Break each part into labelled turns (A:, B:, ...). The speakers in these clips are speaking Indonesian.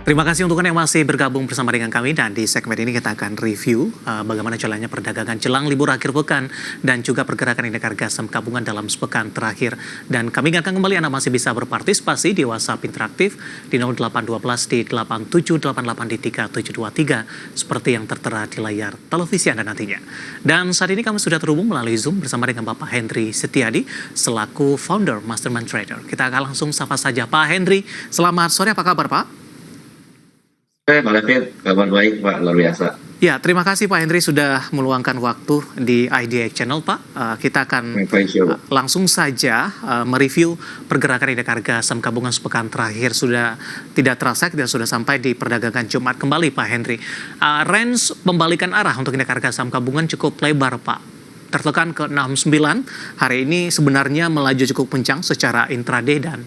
A: Terima kasih untuk yang masih bergabung bersama dengan kami dan di segmen ini kita akan review bagaimana jalannya perdagangan jelang libur akhir pekan dan juga pergerakan indeks harga saham gabungan dalam sepekan terakhir. Dan kami ingatkan kembali Anda masih bisa berpartisipasi di WhatsApp interaktif di 0812 di 8788 di 3723 seperti yang tertera di layar televisi Anda nantinya. Dan saat ini kami sudah terhubung melalui Zoom bersama dengan Bapak Henry Setiadi selaku founder Mastermind Trader. Kita akan langsung sapa saja Pak Henry. Selamat sore, apa kabar Pak?
B: Pak David, kabar baik Pak, luar biasa.
A: Ya, terima kasih Pak Henry sudah meluangkan waktu di IDX Channel Pak. Kita akan langsung saja mereview pergerakan indeks harga saham gabungan sepekan terakhir. Sudah tidak terasa kita sudah sampai di perdagangan Jumat kembali Pak Henry. Range pembalikan arah untuk indeks harga saham gabungan cukup lebar Pak. Tertekan ke 69, hari ini sebenarnya melaju cukup kencang secara intraday dan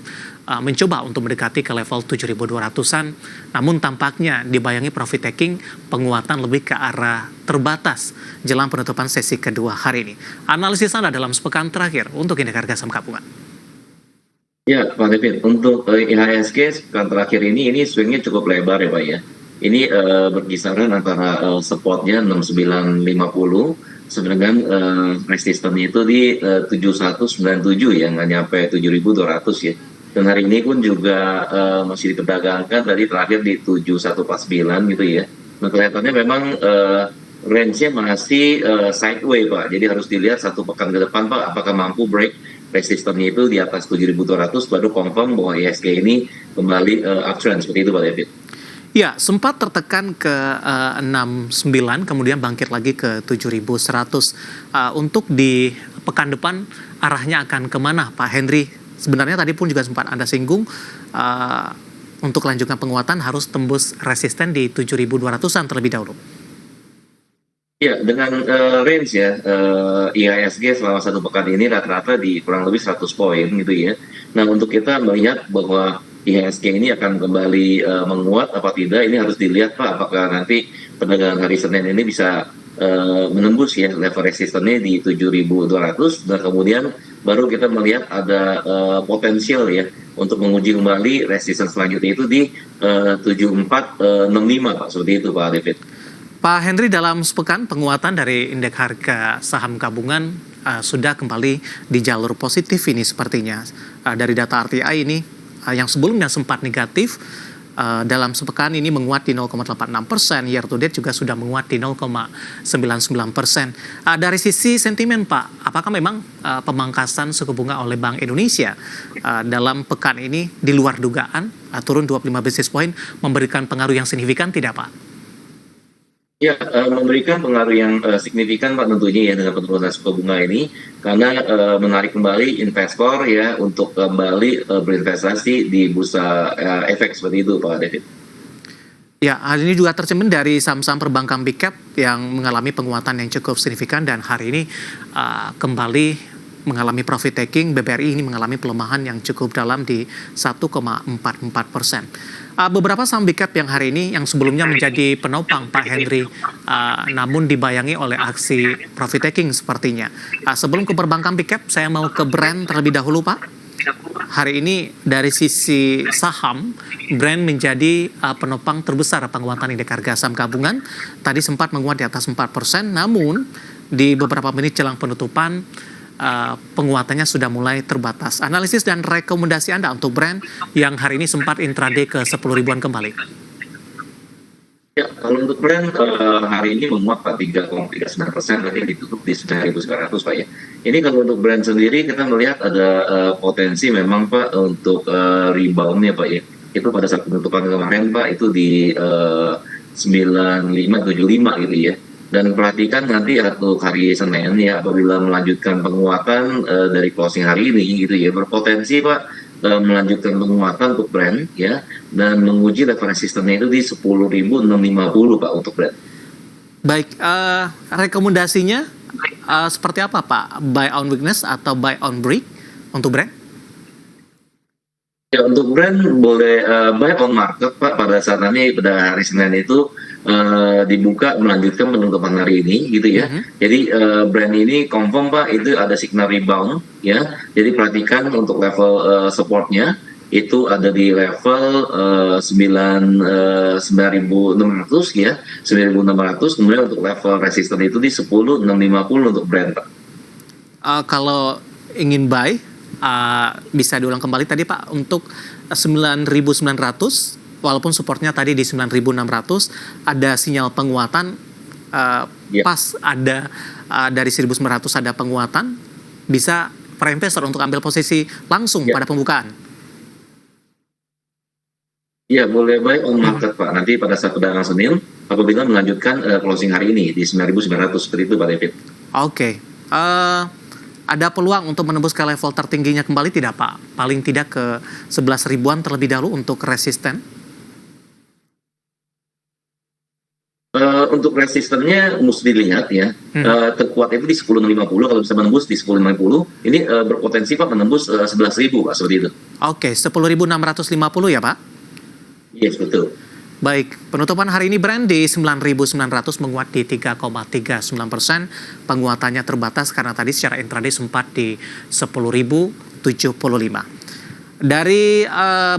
A: mencoba untuk mendekati ke level 7.200-an, namun tampaknya dibayangi profit taking penguatan lebih ke arah terbatas jelang penutupan sesi kedua hari ini. Analisis Anda dalam sepekan terakhir untuk indeks harga saham gabungan.
B: Ya Pak David, untuk IHSG sepekan terakhir ini swingnya cukup lebar ya Pak ya. Ini berkisaran antara supportnya 6950, sedangkan resistannya itu di 7197 ya, nggak nyampe 7200 ya. Dan hari ini pun juga masih diperdagangkan tadi terakhir di 7149 gitu ya. Nah kelihatannya memang range-nya masih sideway Pak. Jadi harus dilihat satu pekan ke depan Pak, apakah mampu break resistannya itu di atas 7200 baru confirm bahwa IHSG ini kembali uptrend seperti itu Pak David.
A: Ya, sempat tertekan ke 69, kemudian bangkit lagi ke 7.100. Untuk di pekan depan arahnya akan kemana Pak Henry? Sebenarnya tadi pun juga sempat Anda singgung, untuk lanjutkan penguatan harus tembus resisten di 7.200-an terlebih dahulu.
B: Ya, dengan range ya, IHSG selama satu pekan ini rata-rata di kurang lebih 100 poin gitu ya. Nah, untuk kita melihat bahwa IHSG ini akan kembali menguat apa tidak, ini harus dilihat Pak, apakah nanti perdagangan hari Senin ini bisa menembus ya level resistennya di 7.200 dan kemudian baru kita melihat ada potensial ya untuk menguji kembali resisten selanjutnya itu di 7465 Pak, seperti itu Pak David.
A: Pak Henry, dalam sepekan penguatan dari indeks harga saham gabungan sudah kembali di jalur positif ini sepertinya. Dari data RTI ini yang sebelumnya sempat negatif, dalam sepekan ini menguat di 0,86%, year to date juga sudah menguat di 0,99%. Dari sisi sentimen Pak, apakah memang pemangkasan suku bunga oleh Bank Indonesia dalam pekan ini di luar dugaan, turun 25 basis point, memberikan pengaruh yang signifikan tidak Pak?
B: Ya, memberikan pengaruh yang signifikan Pak tentunya ya dengan penurunan suku bunga ini, karena menarik kembali investor ya untuk kembali berinvestasi di bursa efek seperti itu Pak David.
A: Ya, hal ini juga tercermin dari saham-saham perbankan big cap yang mengalami penguatan yang cukup signifikan dan hari ini kembali mengalami profit taking. BBRI ini mengalami pelemahan yang cukup dalam di 1,44%. Beberapa saham big cap yang hari ini yang sebelumnya menjadi penopang Pak Henry, namun dibayangi oleh aksi profit taking sepertinya. Sebelum ke perbankan big cap, saya mau ke brand terlebih dahulu Pak. Hari ini dari sisi saham, brand menjadi penopang terbesar penguatan indeks harga saham gabungan. Tadi sempat menguat di atas 4%, namun di beberapa menit jelang penutupan penguatannya sudah mulai terbatas. Analisis dan rekomendasi Anda untuk brand yang hari ini sempat intraday ke 10 ribuan kembali.
B: Ya, kalau untuk brand hari ini menguat Pak 3,39%, tadi ditutup di 9.900 Pak ya. Ini kalau untuk brand sendiri kita melihat ada potensi memang Pak untuk reboundnya Pak ya. Itu pada saat penutupan kemarin Pak itu di 9575 gitu ya. Dan perhatikan nanti untuk hari Senin ya, apabila melanjutkan penguatan dari closing hari ini gitu ya, berpotensi Pak melanjutkan penguatan untuk brand ya, dan menguji level resistennya itu di 10.650 Pak untuk brand.
A: Baik, rekomendasinya seperti apa Pak? Buy on weakness atau buy on break untuk brand?
B: Ya, untuk brand boleh buy on market Pak pada saat nanti pada hari Senin itu dibuka melanjutkan penutupan hari ini gitu ya. Jadi brand ini confirm Pak itu ada signal rebound ya. Jadi perhatikan untuk level supportnya itu ada di level 9.600 ya, 9.600. Kemudian untuk level resisten itu di 10.650 untuk Brent, Pak.
A: Kalau ingin buy, bisa diulang kembali tadi Pak, untuk 9.900, walaupun supportnya tadi di 9.600, ada sinyal penguatan, pas ada dari 1.900 ada penguatan, bisa para investor untuk ambil posisi langsung pada pembukaan.
B: Ya, boleh buy on market, Pak. Nanti pada saat perdagangan Senin, apabila melanjutkan closing hari ini di 9.900, seperti itu, Pak David.
A: Oke. Ada peluang untuk menembus ke level tertingginya kembali tidak, Pak? Paling tidak ke 11 ribuan terlebih dahulu untuk resisten?
B: Untuk resistennya mesti dilihat ya. Terkuat itu di 10.650, kalau bisa menembus di 10.650, ini berpotensi Pak menembus 11.000, Pak, seperti itu.
A: Oke, 10.650 ya, Pak?
B: Yes, betul.
A: Baik, penutupan hari ini Brent di 9.900 menguat di 3,39%. Penguatannya terbatas karena tadi secara intraday sempat di 10.075. Dari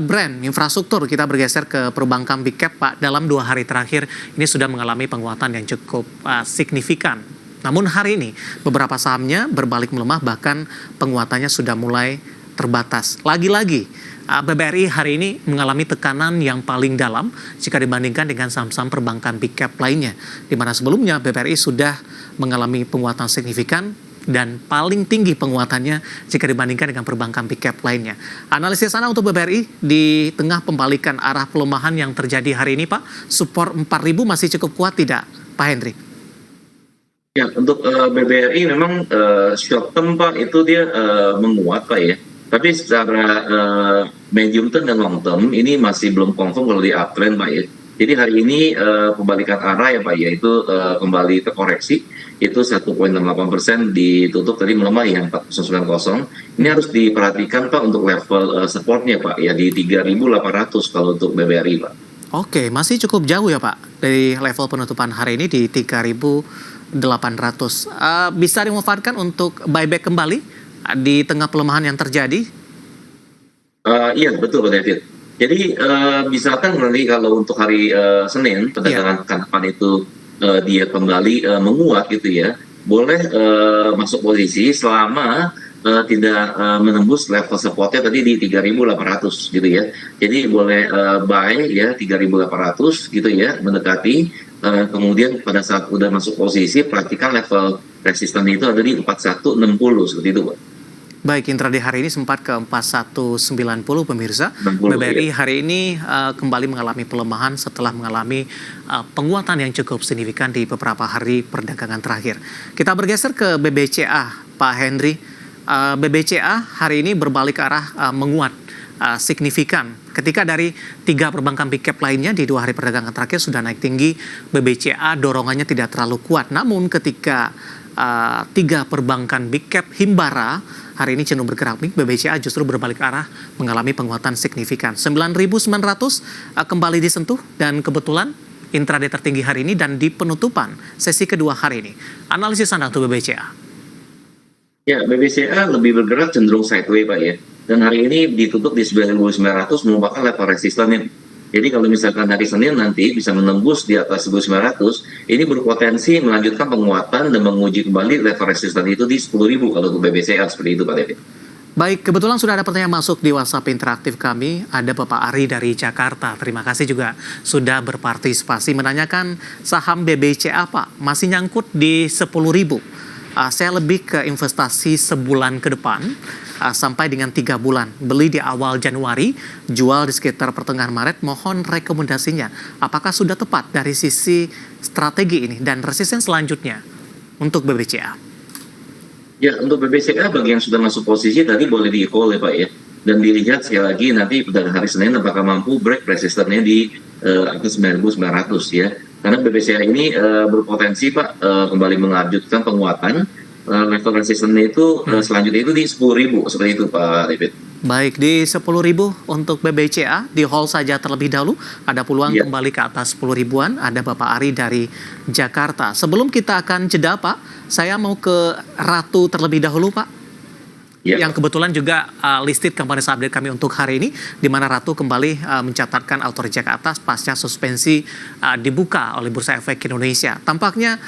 A: Brent infrastruktur kita bergeser ke perbankan big cap, Pak. Dalam 2 hari terakhir ini sudah mengalami penguatan yang cukup signifikan. Namun hari ini beberapa sahamnya berbalik melemah, bahkan penguatannya sudah mulai terbatas. Lagi-lagi BBRI hari ini mengalami tekanan yang paling dalam jika dibandingkan dengan saham-saham perbankan big cap lainnya, di mana sebelumnya BBRI sudah mengalami penguatan signifikan dan paling tinggi penguatannya jika dibandingkan dengan perbankan big cap lainnya. Analisis Anda untuk BBRI di tengah pembalikan arah pelemahan yang terjadi hari ini, Pak, support 4.000 masih cukup kuat tidak, Pak Hendri?
B: Ya, untuk BBRI memang short term, Pak, itu dia menguat, Pak, ya. Tapi secara medium term dan long term ini masih belum confirm kalau di uptrend, Pak, ya. Jadi hari ini pembalikan arah ya, Pak, ya, itu kembali terkoreksi, itu 1,68%, ditutup tadi melemah ya 490. Ini harus diperhatikan, Pak, untuk level supportnya, Pak, ya, di 3.800 kalau untuk BBRI, Pak.
A: Oke, masih cukup jauh ya, Pak, dari level penutupan hari ini di 3.800. Bisa dimanfaatkan untuk buyback kembali di tengah pelemahan yang terjadi?
B: Iya, betul, Pak David. Jadi misalkan nanti kalau untuk hari Senin perdagangan pekan depan itu dia kembali menguat gitu ya, boleh masuk posisi selama tidak menembus level supportnya tadi di 3.800 gitu ya. Jadi boleh buy ya 3.800 gitu ya, mendekati. Kemudian pada saat udah masuk posisi, perhatikan level resisten itu ada di 4160 seperti itu, Pak.
A: Baik, intraday hari ini sempat ke 4190, pemirsa. BBRI hari ini kembali mengalami pelemahan setelah mengalami penguatan yang cukup signifikan di beberapa hari perdagangan terakhir. Kita bergeser ke BBCA, Pak Hendri. BBCA hari ini berbalik ke arah menguat signifikan. Ketika dari 3 perbankan big cap lainnya di 2 hari perdagangan terakhir sudah naik tinggi, BBCA dorongannya tidak terlalu kuat. Namun ketika 3 perbankan big cap Himbara hari ini cenderung bergerak naik, BBCA justru berbalik arah mengalami penguatan signifikan. 9.900 kembali disentuh dan kebetulan intraday tertinggi hari ini dan di penutupan sesi kedua hari ini. Analisis Anda untuk BBCA?
B: Ya, BBCA lebih bergerak cenderung sideways, Pak, ya. Dan hari ini ditutup di 9.900 merupakan level resistannya. Jadi kalau misalkan hari Senin nanti bisa menembus di atas 1.900, ini berpotensi melanjutkan penguatan dan menguji kembali level resisten itu di 10.000 kalau untuk BBCA, seperti itu, Pak David.
A: Baik, kebetulan sudah ada pertanyaan masuk di WhatsApp interaktif kami. Ada Bapak Ari dari Jakarta. Terima kasih juga sudah berpartisipasi menanyakan saham BBCA, Pak. Masih nyangkut di 10.000. Saya lebih ke investasi sebulan ke depan sampai dengan 3 bulan. Beli di awal Januari, jual di sekitar pertengahan Maret. Mohon rekomendasinya. Apakah sudah tepat dari sisi strategi ini dan resisten selanjutnya untuk BBCA?
B: Ya, untuk BBCA bagi yang sudah masuk posisi tadi boleh di-call ya, Pak, ya. Dan dilihat sekali lagi nanti pada hari Senin apakah mampu break resistennya di atas 9.900 ya. Karena BBCA ini berpotensi, Pak, kembali melanjutkan penguatan. Level resistennya itu selanjutnya itu di 10.000 seperti itu, Pak David.
A: Baik, di 10.000 untuk BBCA, di hold saja terlebih dahulu. Ada peluang kembali ke atas 10 ribuan. Ada Bapak Ari dari Jakarta. Sebelum kita akan jeda, Pak, saya mau ke Ratu terlebih dahulu, Pak.
B: Ya.
A: yang kebetulan juga listed company update kami untuk hari ini, di mana Ratu kembali mencatatkan auto reject ke atas pasca suspensi dibuka oleh Bursa Efek Indonesia. Tampaknya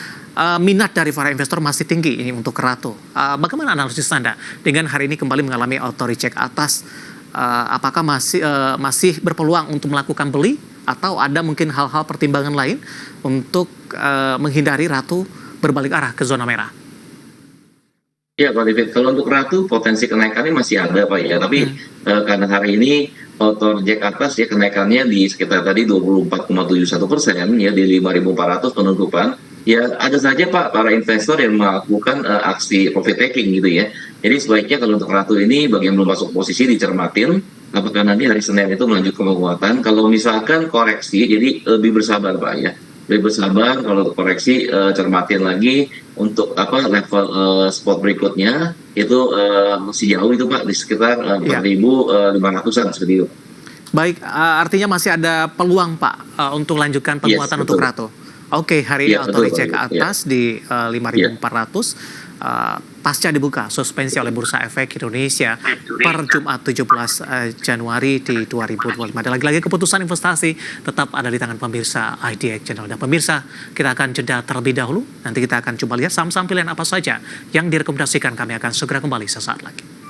A: minat dari para investor masih tinggi ini untuk Ratu. Bagaimana analisis Anda dengan hari ini kembali mengalami auto reject atas? Apakah masih berpeluang untuk melakukan beli atau ada mungkin hal-hal pertimbangan lain untuk menghindari Ratu berbalik arah ke zona merah?
B: Ya Pak David, kalau untuk Ratu potensi kenaikannya masih ada Pak ya, tapi karena hari ini auto reject atas ya kenaikannya di sekitar tadi 24,71% ya di 5.400 penutupan. Ya ada saja Pak para investor yang melakukan aksi profit taking gitu ya. Jadi sebaiknya kalau untuk Ratu ini bagi yang belum masuk posisi dicermatin apakah nanti hari Senin itu melanjutkan penguatan. Kalau misalkan koreksi jadi lebih bersabar Pak ya. Lebih bersabar kalau untuk koreksi cermatin lagi untuk level spot berikutnya itu masih jauh itu Pak di sekitar 4.500-an seperti itu.
A: Baik, artinya masih ada peluang Pak untuk lanjutkan penguatan untuk Ratu. Oke, hari ini auto reject ke atas di 5.400 pasca dibuka suspensi oleh Bursa Efek Indonesia per Jumat 17 Januari di 2025. Dan lagi-lagi keputusan investasi tetap ada di tangan pemirsa IDX Channel. Dan pemirsa, kita akan jeda terlebih dahulu. Nanti kita akan coba lihat saham-saham pilihan apa saja yang direkomendasikan. Kami akan segera kembali sesaat lagi.